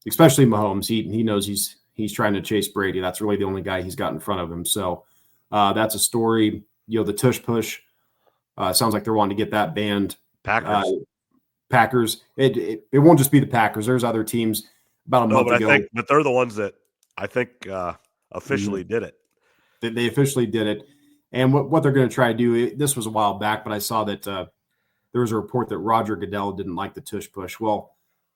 Especially Mahomes. He knows he's trying to chase Brady. That's really the only guy he's got in front of him. So that's a story. The tush push sounds like they're wanting to get that banned. Packers. It won't just be the Packers. There's other teams about a month ago. But they're the ones that I think officially did it. They officially did it. And what they're going to try to do, this was a while back, but I saw that there was a report that Roger Goodell didn't like the tush push. Well,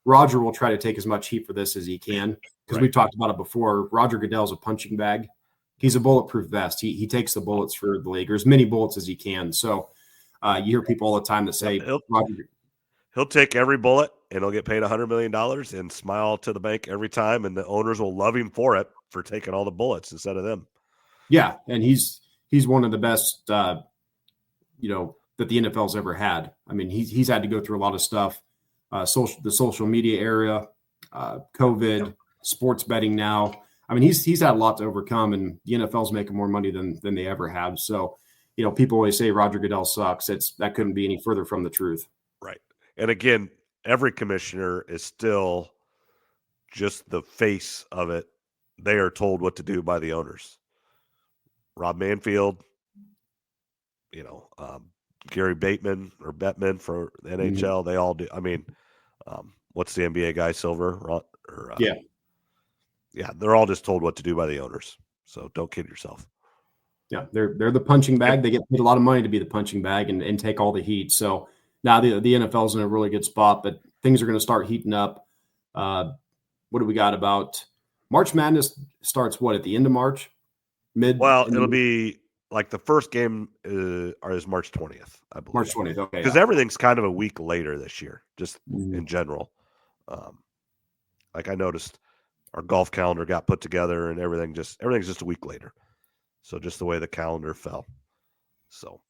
Roger will try to take as much heat for this as he can because we've talked about it before. Roger Goodell's a punching bag. He's a bulletproof vest. He takes the bullets for the league, or as many bullets as he can. So you hear people all the time that say he'll take every bullet and he'll get paid $100 million and smile to the bank every time, and the owners will love him for it, for taking all the bullets instead of them. Yeah, and he's one of the best, that the NFL's ever had. I mean, he's had to go through a lot of stuff. The social media era, COVID, sports betting now. I mean, he's had a lot to overcome, and the NFL's making more money than they ever have. So, people always say Roger Goodell sucks. That couldn't be any further from the truth. Right. And again, every commissioner is still just the face of it. They are told what to do by the owners. Rob Manfield, Gary Bettman for the NHL, they all do. I mean, what's the NBA guy, Silver? Yeah, they're all just told what to do by the owners. So don't kid yourself. Yeah, they're the punching bag. They get paid a lot of money to be the punching bag and take all the heat. So now the NFL's in a really good spot, but things are going to start heating up. What do we got about March Madness starts at the end of March? It'll be like the first game is March 20th, I believe. March 20th, okay. Because everything's kind of a week later this year, just in general. Like I noticed our golf calendar got put together and everything's just a week later. So just the way the calendar fell. So,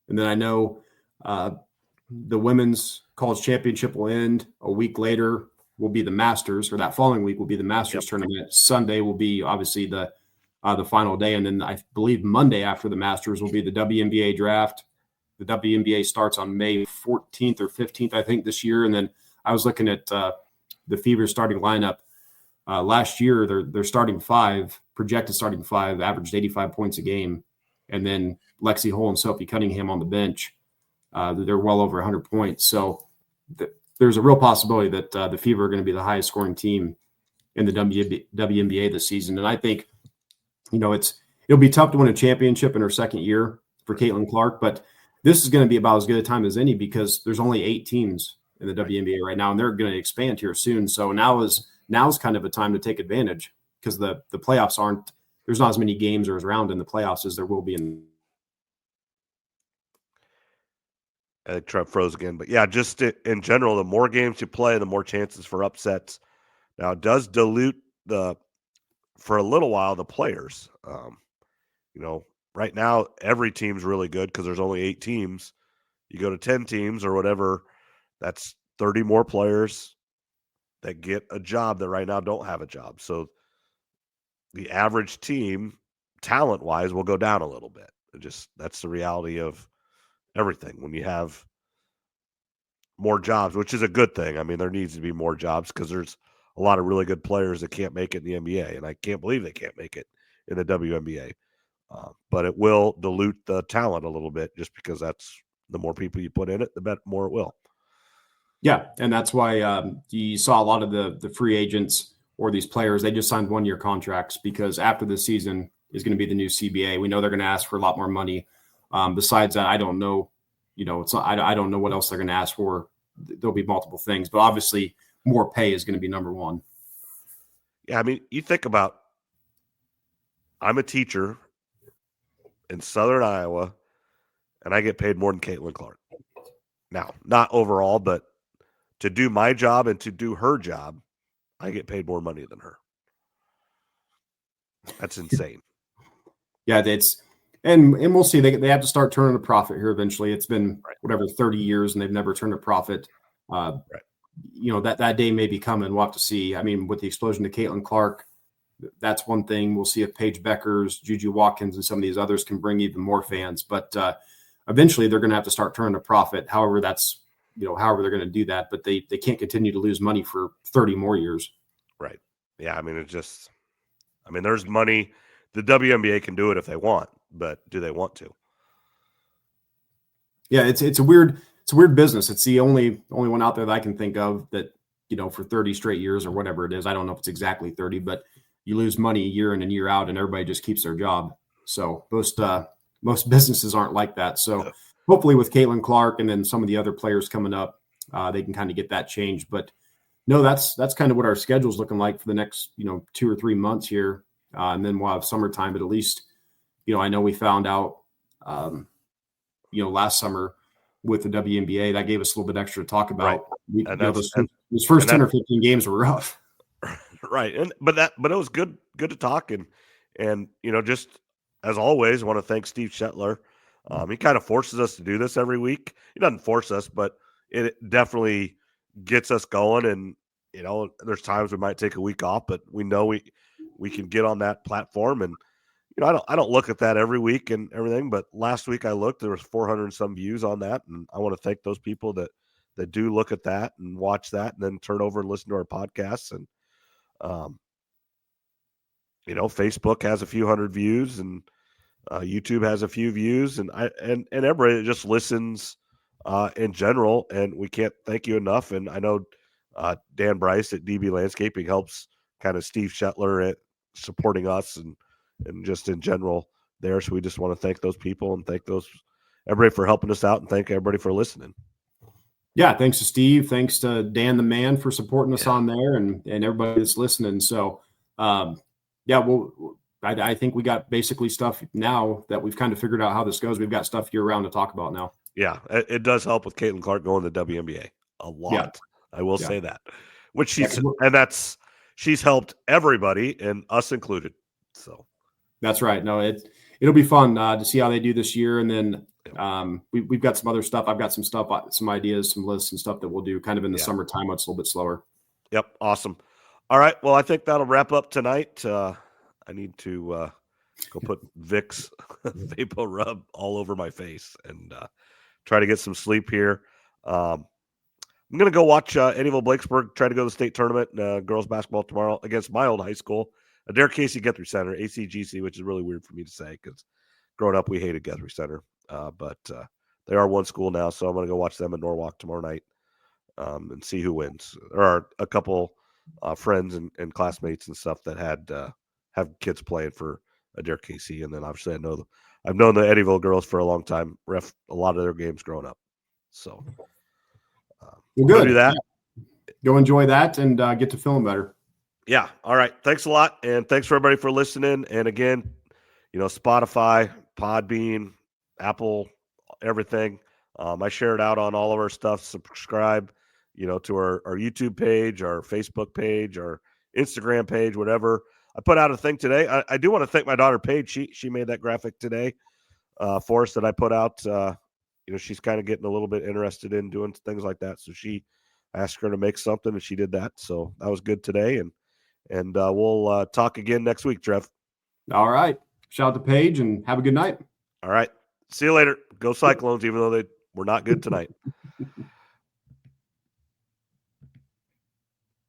and then I know the women's college championship will end a week later. Will be the Masters, or that following week will be the Masters tournament. Sunday will be obviously the final day, and then I believe Monday after the Masters will be the WNBA draft. The WNBA starts on May 14th or 15th, I think, this year. And then I was looking at the Fever starting lineup. Last year, their starting projected starting five, averaged 85 points a game. And then Lexi Hull and Sophie Cunningham on the bench. They're well over 100 points. So there's a real possibility that the Fever are going to be the highest scoring team in the WNBA this season. And I think, it'll be tough to win a championship in her second year for Caitlin Clark, but this is going to be about as good a time as any because there's only 8 teams in the WNBA right now, and they're going to expand here soon. So now's kind of a time to take advantage because the playoffs there's not as many games or as round in the playoffs as there will be in. I think Trevor froze again, but yeah, just in general, the more games you play, the more chances for upsets. Now it does dilute for a little while the players. Right now every team's really good because there's only 8 teams. You go to 10 teams or whatever, that's 30 more players that get a job that right now don't have a job. So the average team, talent-wise, will go down a little bit. That's the reality of everything. When you have more jobs, which is a good thing. I mean, there needs to be more jobs because there's a lot of really good players that can't make it in the NBA, and I can't believe they can't make it in the WNBA. But it will dilute the talent a little bit just because that's the more people you put in it, the more it will. Yeah, and that's why you saw a lot of the free agents or these players, they just signed 1-year contracts because after the season is going to be the new CBA. We know they're going to ask for a lot more money. Besides that, I don't know. It's not, I don't know what else they're going to ask for. There'll be multiple things, but obviously more pay is going to be number one. Yeah, I mean, you think about, I'm a teacher in Southern Iowa, and I get paid more than Caitlin Clark. Now, not overall, but to do my job and to do her job, I get paid more money than her. That's insane. Yeah, and we'll see. They have to start turning a profit here eventually. It's been 30 years, and they've never turned a profit. That day may be coming. We'll have to see. I mean, with the explosion to Caitlin Clark, that's one thing. We'll see if Paige Beckers, Juju Watkins, and some of these others can bring even more fans. But eventually, they're going to have to start turning a profit. However, however they're going to do that. But they can't continue to lose money for 30 more years. Right. Yeah. I mean, there's money. The WNBA can do it if they want, but do they want to? Yeah, it's a weird business. It's the only one out there that I can think of that, for 30 straight years or whatever it is. I don't know if it's exactly 30, but you lose money year in and year out, and everybody just keeps their job. So most businesses aren't like that. So hopefully with Caitlin Clark and then some of the other players coming up, they can kind of get that changed. But no, that's kind of what our schedule's looking like for the next 2 or 3 months here, and then we'll have summertime. But at least I know we found out last summer with the WNBA, that gave us a little bit extra to talk about. Right. Those first 10 or 15 games were rough. Right. But it was good to talk. And just as always, I want to thank Steve Shetler. He kind of forces us to do this every week. He doesn't force us, but it definitely gets us going. And, there's times we might take a week off, but we know we can get on that platform. And, I don't look at that every week and everything, but last week I looked, there was 400 and some views on that. And I want to thank those people that do look at that and watch that and then turn over and listen to our podcasts. And, Facebook has a few hundred views and YouTube has a few views and everybody that just listens in general. And we can't thank you enough. And I know Dan Bryce at DB Landscaping helps kind of Steve Shetler at supporting us and just in general there. So we just want to thank those people and thank everybody for helping us out and thank everybody for listening. Yeah. Thanks to Steve. Thanks to Dan, the man, for supporting us on there and everybody that's listening. So, I think we got basically stuff now that we've kind of figured out how this goes. We've got stuff year round to talk about now. Yeah. It does help with Caitlin Clark going to the WNBA a lot. Yeah. I will say that, which she's helped everybody and us included. So that's right. No, it'll be fun to see how they do this year. And then we've got some other stuff. I've got some stuff, some ideas, some lists and stuff that we'll do kind of in the summertime when it's a little bit slower. Yep. Awesome. All right. Well, I think that'll wrap up tonight. I need to go put Vicks Vapor Rub all over my face and try to get some sleep here. I'm going to go watch Eddyville Blakesburg try to go to the state tournament girls basketball tomorrow against my old high school. Adair Casey Guthrie Center, ACGC, which is really weird for me to say because growing up we hated Guthrie Center. But they are one school now, so I'm going to go watch them in Norwalk tomorrow night and see who wins. There are a couple friends and classmates and stuff that have kids playing for Adair Casey, and then obviously I've known the Eddyville girls for a long time. Ref a lot of their games growing up, so we'll good. Do that. Yeah. Go enjoy that and get to feeling better. Yeah. All right. Thanks a lot. And thanks for everybody for listening. And again, Spotify, Podbean, Apple, everything. I share it out on all of our stuff. Subscribe, to our YouTube page, our Facebook page, our Instagram page, whatever. I put out a thing today. I do want to thank my daughter, Paige. She made that graphic today for us that I put out. She's kind of getting a little bit interested in doing things like that. So I asked her to make something and she did that. So that was good today. And we'll talk again next week, Trev. All right. Shout out to Paige and have a good night. All right. See you later. Go Cyclones, even though they were not good tonight.